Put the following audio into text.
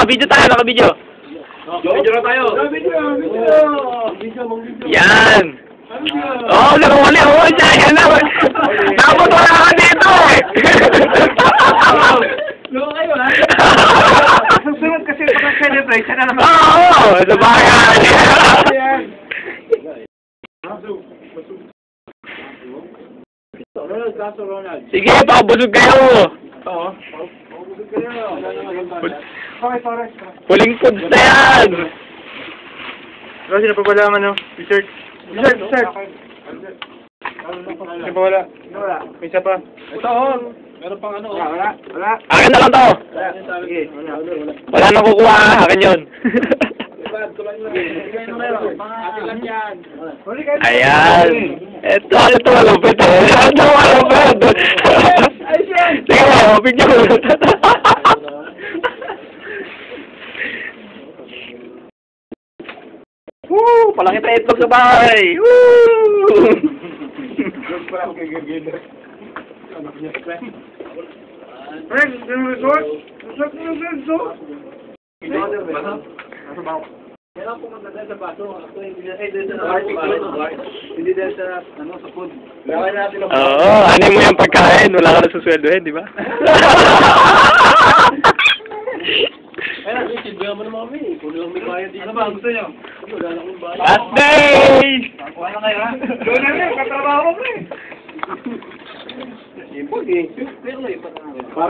Naka-video tayo, naka-video. Video na tayo. Yan. Oh, nakawali ako dyan. Dapat wala ka dito eh. Loko kayo, ha? Susunod kasi pag-celebration na naman. Oo, sabagay. Sige, pakabusog kayo. Oo. Huling foods na yan. Kasi napapalaman, no? T-shirt. T-shirt. Hindi pa wala. May isa pa. Ito, oh. Meron pang ano. Wala. Akin na lang to. Sige. Wala nang kukuha. Akin yun. Ayan. Ito malupit eh. Ito malupit. Sige mo, picture. Woo! Palaki tayo itlog sa bahay. Woo! Friend, yung resort? Resort mo yung resort? Kailangan pumunta tayo sa baso. Hindi dahil sa, sa food. Oo, ano mo yung pagkain? Wala ka na susweldohin, di ba? Ayun, silbihan mo naman kami. Kung lang may bayad dito. Ano ba? Gusto nyo? Wala na akong bayad. Last day! Wala kayo, ha? Doon na rin, katrabaho mo eh. Sipag eh. Pero